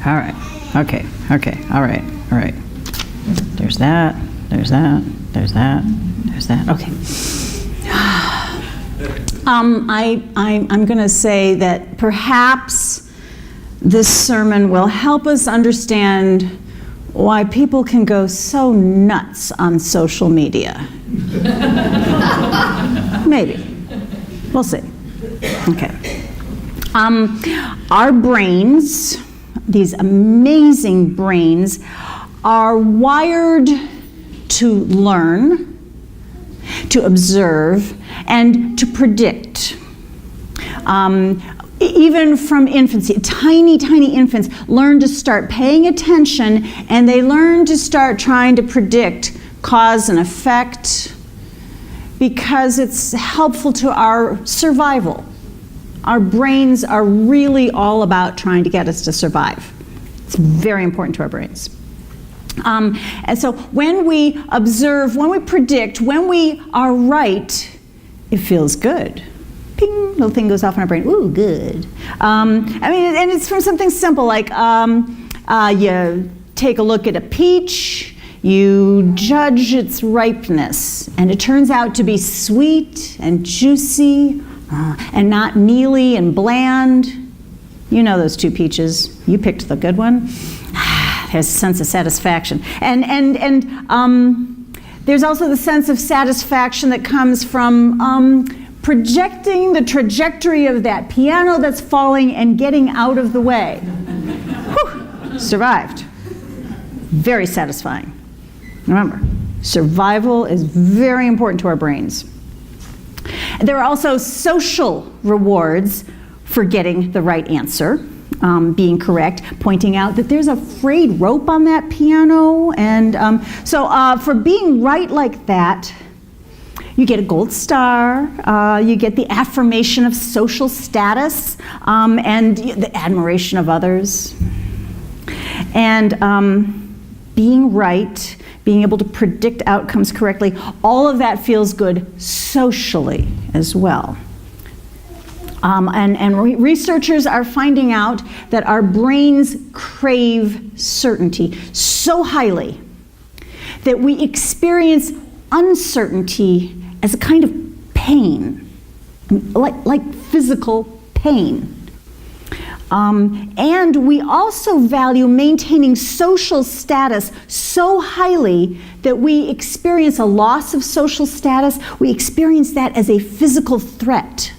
All right. Okay. Okay. All right. All right. There's that. There's that. There's that. There's that. Okay. I'm going to say that perhaps this sermon will help us understand why people can go so nuts on social media. Maybe. We'll see. Okay. Our brains, these amazing brains, are wired to learn, to observe, and to predict. Even from infancy, tiny infants learn to start paying attention, and they learn to start trying to predict cause and effect because it's helpful to our survival. Our brains are really all about trying to get us to survive. It's very important to our brains. And so when we observe, when we predict, when we are right, it feels good. Ping, little thing goes off in our brain. Ooh, good. And it's from something simple like you take a look at a peach, you judge its ripeness, and it turns out to be sweet and juicy and not mealy and bland. You know those two peaches. You picked the good one. There's a sense of satisfaction. And there's also the sense of satisfaction that comes from projecting the trajectory of that piano that's falling and getting out of the way. Whew, survived. Very satisfying. Remember, survival is very important to our brains. There are also social rewards for getting the right answer, being correct, pointing out that there's a frayed rope on that piano. And so for being right like that, you get a gold star, you get the affirmation of social status, and the admiration of others. And being right, being able to predict outcomes correctly, all of that feels good socially as well. Researchers are finding out that our brains crave certainty so highly that we experience uncertainty as a kind of pain, like physical pain. And we also value maintaining social status so highly that we experience a loss of social status. We experience that as a physical threat.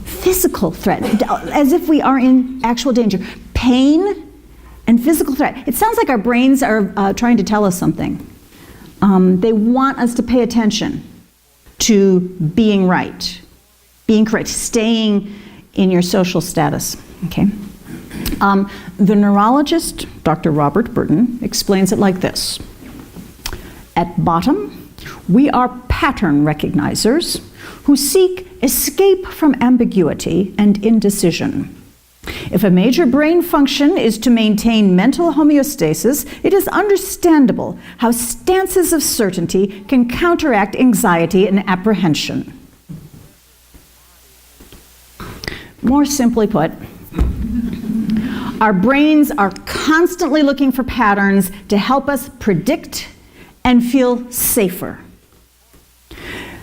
Physical threat, as if we are in actual danger. Pain and physical threat. It sounds like our brains are trying to tell us something. They want us to pay attention to being right, being correct, staying in your social status. Okay. The neurologist, Dr. Robert Burton, explains it like this. At bottom, we are pattern recognizers who seek escape from ambiguity and indecision. If a major brain function is to maintain mental homeostasis, it is understandable how stances of certainty can counteract anxiety and apprehension. More simply put, our brains are constantly looking for patterns to help us predict and feel safer.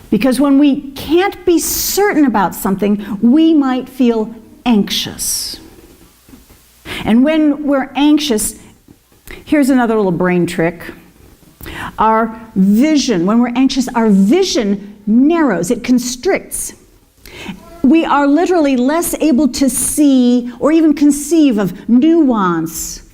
Because when we can't be certain about something, we might feel anxious. And when we're anxious, here's another little brain trick. Our vision, when we're anxious, our vision narrows, it constricts. We are literally less able to see or even conceive of nuance.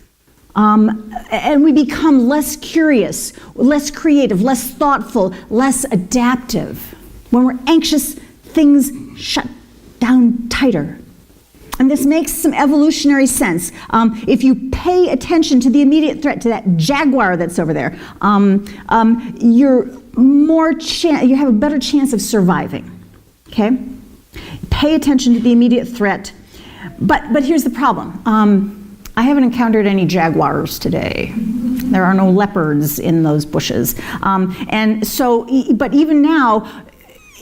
And we become less curious, less creative, less thoughtful, less adaptive. When we're anxious, things shut down tighter. And this makes some evolutionary sense. If you pay attention to the immediate threat, to that jaguar that's over there, you have a better chance of surviving. Okay? Pay attention to the immediate threat. But here's the problem. I haven't encountered any jaguars today. There are no leopards in those bushes. And so, but even now,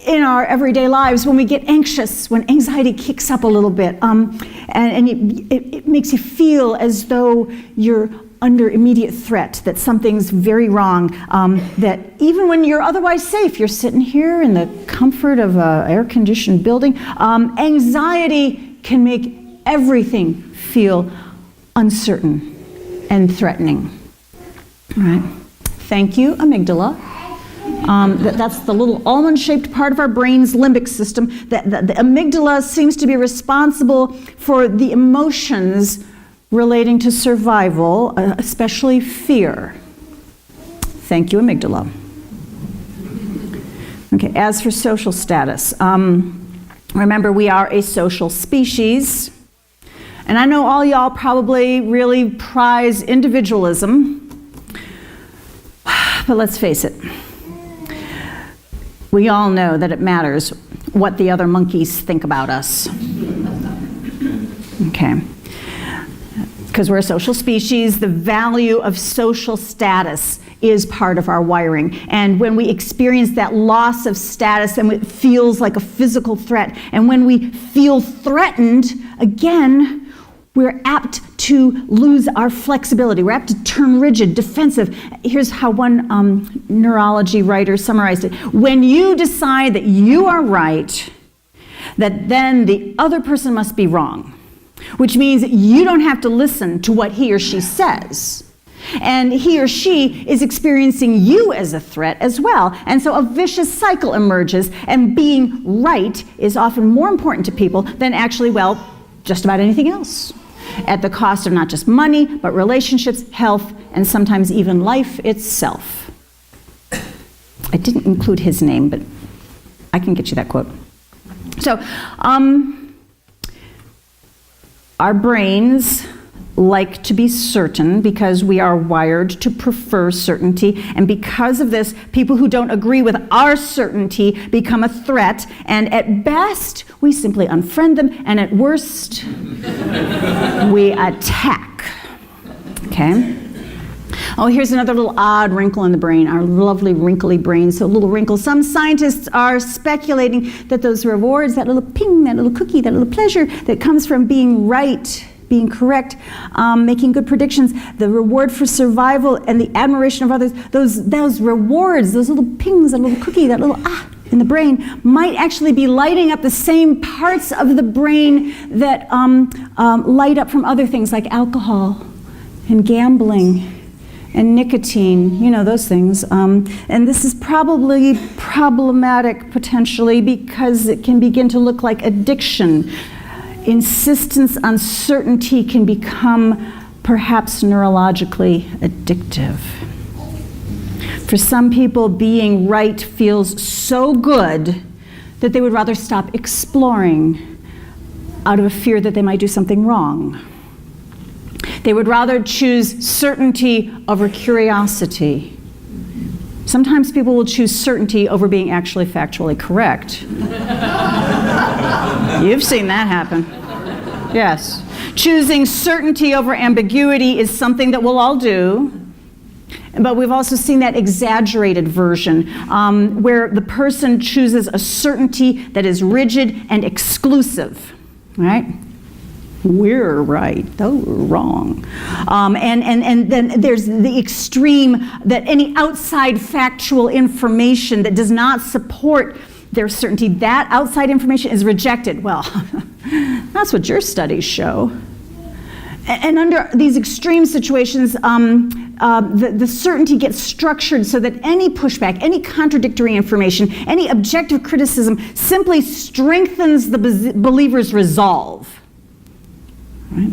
in our everyday lives when we get anxious, when anxiety kicks up a little bit, and it makes you feel as though you're under immediate threat, that something's very wrong, that even when you're otherwise safe, you're sitting here in the comfort of an air-conditioned building, anxiety can make everything feel uncertain and threatening. All right. Thank you, amygdala. That's the little almond-shaped part of our brain's limbic system. The amygdala seems to be responsible for the emotions relating to survival, especially fear. Thank you, amygdala. Okay, as for social status, remember we are a social species, and I know all y'all probably really prize individualism, but let's face it, we all know that it matters what the other monkeys think about us. Okay. Because we're a social species, the value of social status is part of our wiring. And when we experience that loss of status, then it feels like a physical threat. And when we feel threatened, again, we're apt to lose our flexibility. We're apt to turn rigid, defensive. Here's how one neurology writer summarized it. When you decide that you are right, that then the other person must be wrong, which means that you don't have to listen to what he or she says. And he or she is experiencing you as a threat as well. And so a vicious cycle emerges, and being right is often more important to people than actually, well, just about anything else, at the cost of not just money, but relationships, health, and sometimes even life itself. I didn't include his name, but I can get you that quote. So, our brains like to be certain because we are wired to prefer certainty, and because of this, people who don't agree with our certainty become a threat, and at best, we simply unfriend them, and at worst, we attack. Okay? Oh, here's another little odd wrinkle in the brain, our lovely wrinkly brain. So a little wrinkle. Some scientists are speculating that those rewards, that little ping, that little cookie, that little pleasure that comes from being right, being correct, making good predictions, the reward for survival and the admiration of others, those rewards, those little pings, that little cookie, that little in the brain might actually be lighting up the same parts of the brain that light up from other things like alcohol and gambling and nicotine, you know, those things. And this is probably problematic potentially because it can begin to look like addiction. Insistence on certainty can become perhaps neurologically addictive. For some people, being right feels so good that they would rather stop exploring out of a fear that they might do something wrong. They would rather choose certainty over curiosity. Sometimes people will choose certainty over being actually factually correct. You've seen that happen. Yes. Choosing certainty over ambiguity is something that we'll all do. But we've also seen that exaggerated version where the person chooses a certainty that is rigid and exclusive, right? We're right, though we're wrong. And then there's the extreme that any outside factual information that does not support their certainty, that outside information is rejected. Well, that's what your studies show. And under these extreme situations, the certainty gets structured so that any pushback, any contradictory information, any objective criticism simply strengthens the believer's resolve. Right?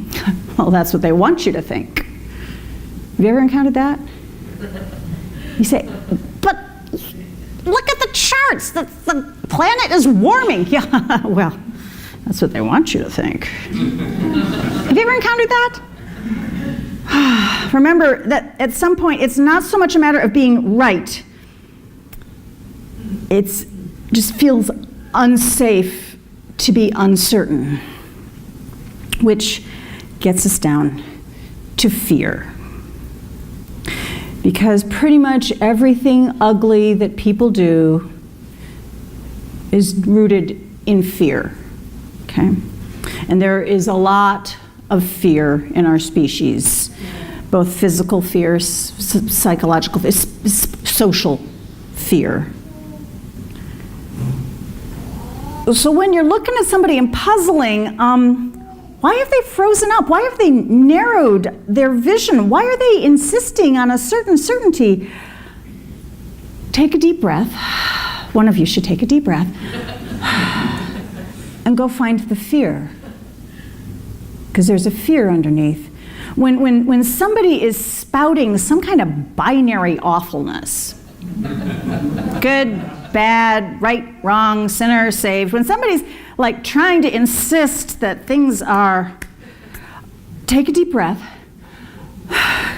Well, that's what they want you to think. Have you ever encountered that? You say, but look at the charts. The planet is warming. Yeah, well, that's what they want you to think. Have you ever encountered that? Remember that at some point, it's not so much a matter of being right. It just feels unsafe to be uncertain, which gets us down to fear. Because pretty much everything ugly that people do is rooted in fear, okay? And there is a lot of fear in our species, both physical fear, psychological fear, social fear. So when you're looking at somebody and puzzling, why have they frozen up? Why have they narrowed their vision? Why are they insisting on a certain certainty? Take a deep breath. One of you should take a deep breath. And go find the fear. Because there's a fear underneath. When somebody is spouting some kind of binary awfulness, good, bad, right, wrong, sinner, saved, when somebody's like trying to insist that things are, take a deep breath,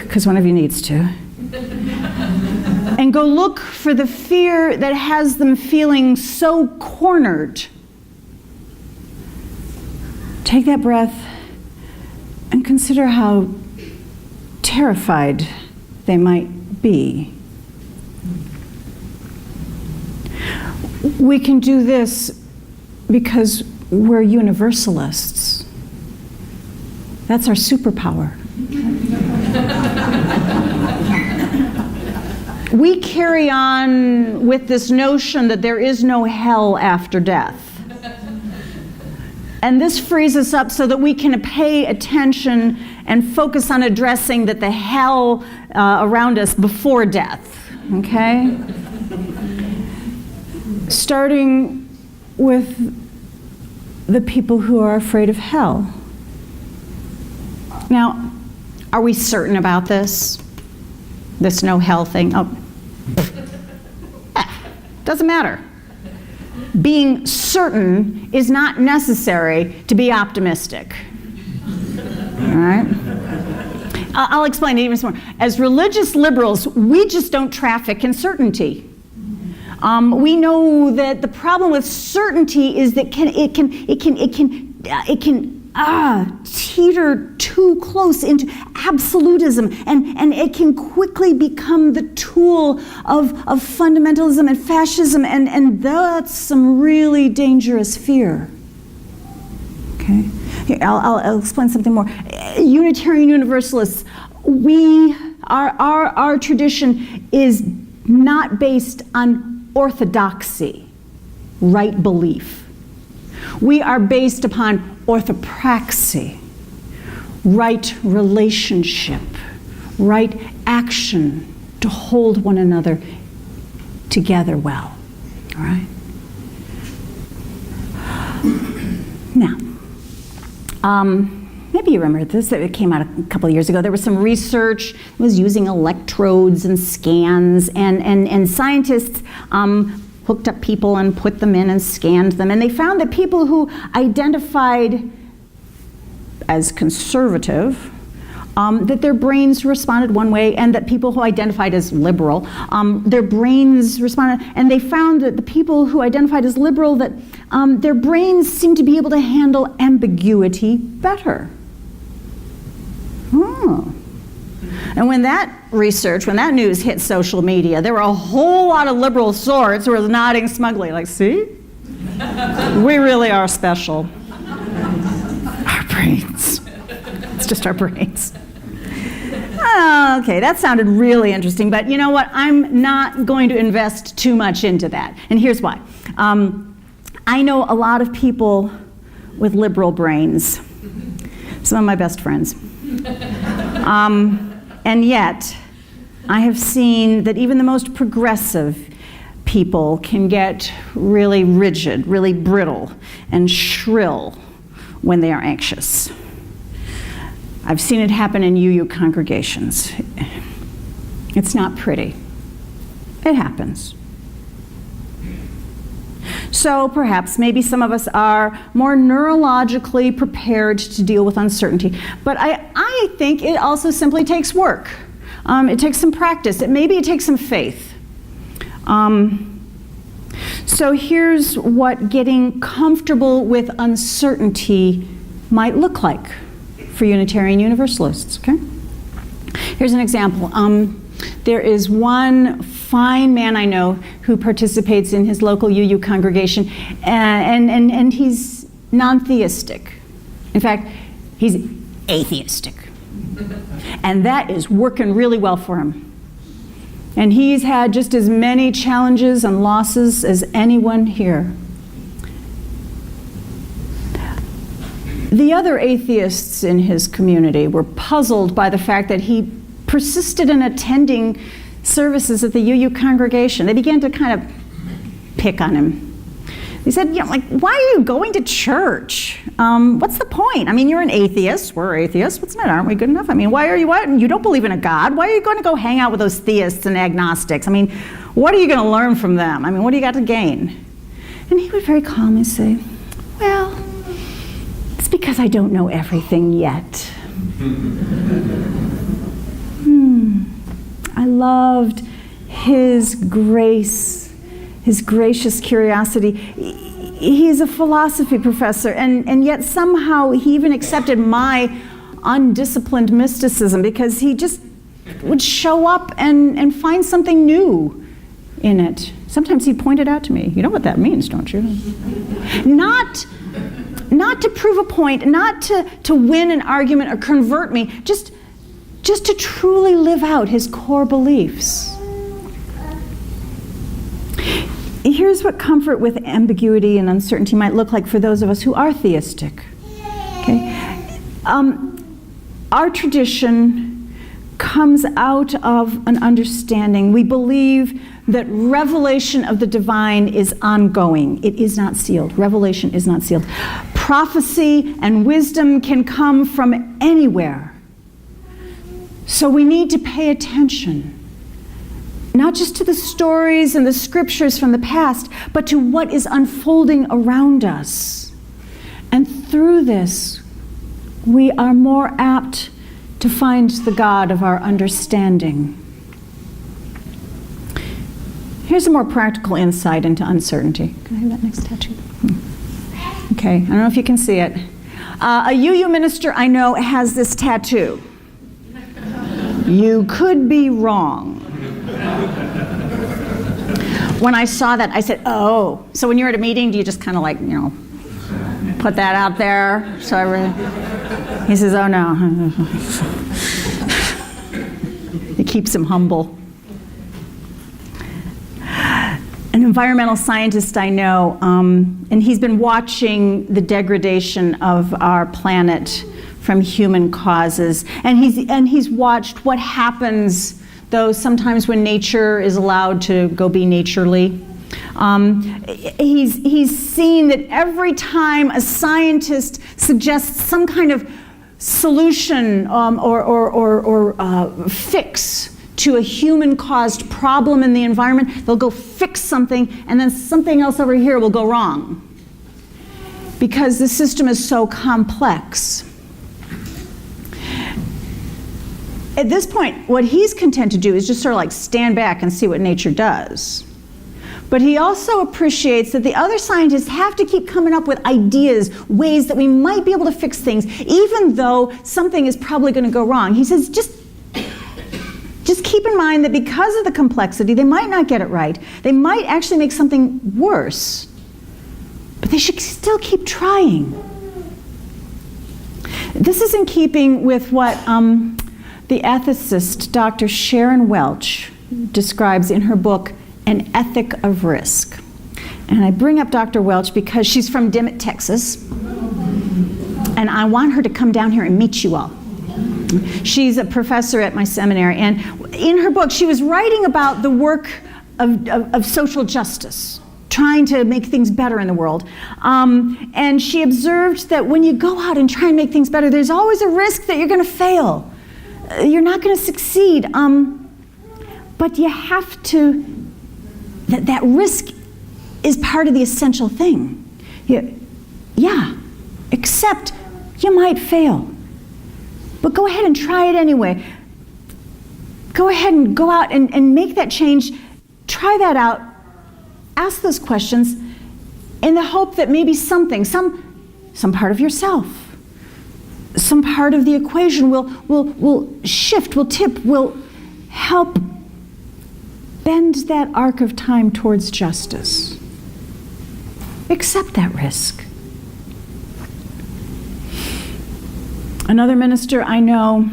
because one of you needs to, and go look for the fear that has them feeling so cornered. Take that breath and consider how terrified they might be. We can do this because we're Universalists. That's our superpower. We carry on with this notion that there is no hell after death. And this frees us up so that we can pay attention and focus on addressing the hell around us before death, okay? Starting with the people who are afraid of hell. Now, are we certain about this? This no hell thing? Oh, doesn't matter. Being certain is not necessary to be optimistic. All right? I'll explain it even more. As religious liberals, we just don't traffic in certainty. We know that the problem with certainty is that it can teeter too close into absolutism, and it can quickly become the tool of fundamentalism and fascism, and that's some really dangerous fear. Okay, here, I'll explain something more. Unitarian Universalists, our tradition is not based on orthodoxy, right belief. We are based upon orthopraxy, right relationship, right action to hold one another together well. All right? Now, maybe you remember this. It came out a couple of years ago. There was some research that was using electrodes and scans, and scientists hooked up people and put them in and scanned them, and they found that people who identified as conservative, that their brains responded one way, and that people who identified as liberal, their brains responded, and they found that the people who identified as liberal, that their brains seemed to be able to handle ambiguity better. Oh. And when that news hit social media, there were a whole lot of liberal sorts who were nodding smugly, like, see? We really are special. Our brains. It's just our brains. Okay, that sounded really interesting, but you know what? I'm not going to invest too much into that. And here's why. I know a lot of people with liberal brains, some of my best friends. And yet, I have seen that even the most progressive people can get really rigid, really brittle, and shrill when they are anxious. I've seen it happen in UU congregations. It's not pretty. It happens. So perhaps maybe some of us are more neurologically prepared to deal with uncertainty. But I think it also simply takes work. It takes some practice. Maybe it takes some faith. So here's what getting comfortable with uncertainty might look like for Unitarian Universalists. Okay? Here's an example. There is one fine man I know who participates in his local UU congregation, and he's non-theistic. In fact, he's atheistic. And that is working really well for him. And he's had just as many challenges and losses as anyone here. The other atheists in his community were puzzled by the fact that he persisted in attending services at the UU congregation. They began to kind of pick on him. They said, like, why are you going to church? What's the point? I mean, you're an atheist. We're atheists. What's that? Aren't we good enough? I mean, why are you, what? You don't believe in a God. Why are you going to go hang out with those theists and agnostics? I mean, what are you going to learn from them? I mean, what do you got to gain? And he would very calmly say, well, it's because I don't know everything yet. I loved his grace, his gracious curiosity. He's a philosophy professor, and yet somehow he even accepted my undisciplined mysticism, because he just would show up and find something new in it. Sometimes he pointed out to me, you know what that means, don't you? Not to prove a point, not to win an argument or convert me, just to truly live out his core beliefs. Here's what comfort with ambiguity and uncertainty might look like for those of us who are theistic. Okay? Our tradition comes out of an understanding. We believe that revelation of the divine is ongoing. It is not sealed. Revelation is not sealed. Prophecy and wisdom can come from anywhere. So we need to pay attention, not just to the stories and the scriptures from the past, but to what is unfolding around us. And through this, we are more apt to find the God of our understanding. Here's a more practical insight into uncertainty. Can I have that next tattoo? Okay, I don't know if you can see it. A UU minister I know has this tattoo. You could be wrong. When I saw that, I said, oh. So when you're at a meeting, do you just kind of like, put that out there? He says, oh no. It keeps him humble. An environmental scientist I know, and he's been watching the degradation of our planet from human causes, and he's watched what happens, though sometimes when nature is allowed to go be naturely. He's seen that every time a scientist suggests some kind of solution or fix to a human-caused problem in the environment, they'll go fix something, and then something else over here will go wrong, because the system is so complex. At this point, what he's content to do is just sort of like stand back and see what nature does. But he also appreciates that the other scientists have to keep coming up with ideas, ways that we might be able to fix things, even though something is probably going to go wrong. He says, just keep in mind that because of the complexity, they might not get it right. They might actually make something worse. But they should still keep trying. This is in keeping with what the ethicist Dr. Sharon Welch describes in her book, An Ethic of Risk. And I bring up Dr. Welch because she's from Dimmitt, Texas, and I want her to come down here and meet you all. She's a professor at my seminary, and in her book she was writing about the work of social justice, trying to make things better in the world. And she observed that when you go out and try and make things better, there's always a risk that you're going to fail. You're not going to succeed. But you have to, that risk is part of the essential thing. Yeah, except you might fail. But go ahead and try it anyway. Go ahead and go out and make that change. Try that out. Ask those questions in the hope that maybe something, some part of yourself, some part of the equation will shift, will tip, will help bend that arc of time towards justice. Accept that risk. Another minister I know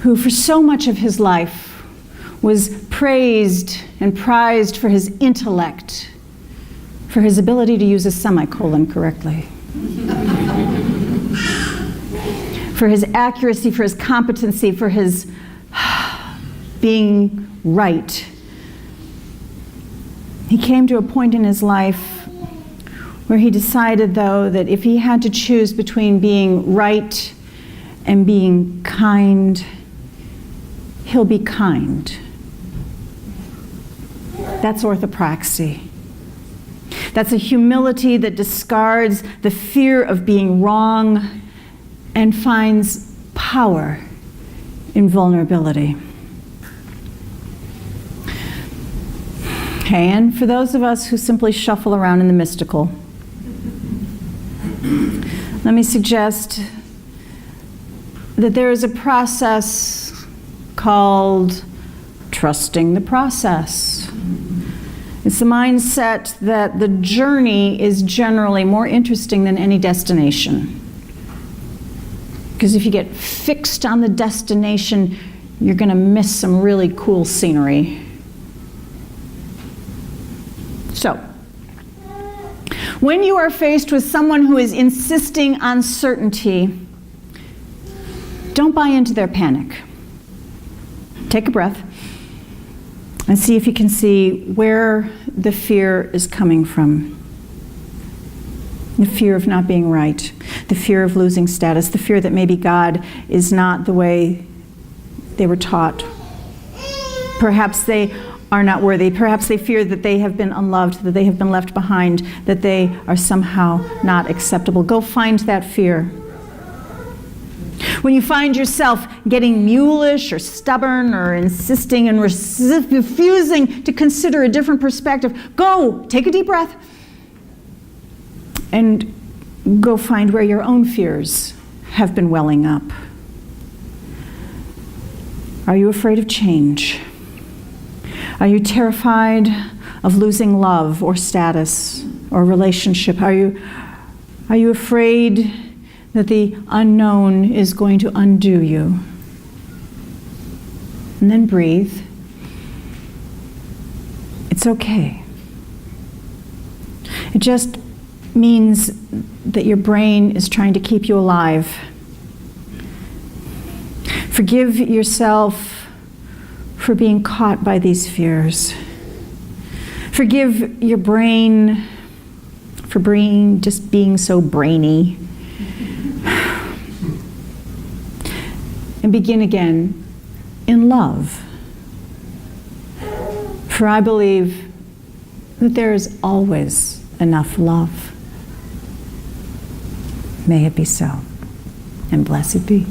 who for so much of his life was praised and prized for his intellect, for his ability to use a semicolon correctly, for his accuracy, for his competency, for his being right. He came to a point in his life where he decided, though, that if he had to choose between being right and being kind, he'll be kind. That's orthopraxy. That's a humility that discards the fear of being wrong and finds power in vulnerability. Okay, and for those of us who simply shuffle around in the mystical, let me suggest that there is a process called trusting the process. It's the mindset that the journey is generally more interesting than any destination. Because if you get fixed on the destination, you're going to miss some really cool scenery. So, when you are faced with someone who is insisting on certainty, don't buy into their panic. Take a breath and see if you can see where the fear is coming from. The fear of not being right, the fear of losing status, the fear that maybe God is not the way they were taught. Perhaps they are not worthy. Perhaps they fear that they have been unloved, that they have been left behind, that they are somehow not acceptable. Go find that fear. When you find yourself getting mulish or stubborn or insisting and refusing to consider a different perspective, go, take a deep breath, and go find where your own fears have been welling up. Are you afraid of change? Are you terrified of losing love or status or relationship? Are you afraid that the unknown is going to undo you? And then breathe. It's okay. It just means that your brain is trying to keep you alive. Forgive yourself for being caught by these fears. Forgive your brain for just being so brainy. And begin again in love. For I believe that there is always enough love. May it be so, and blessed be.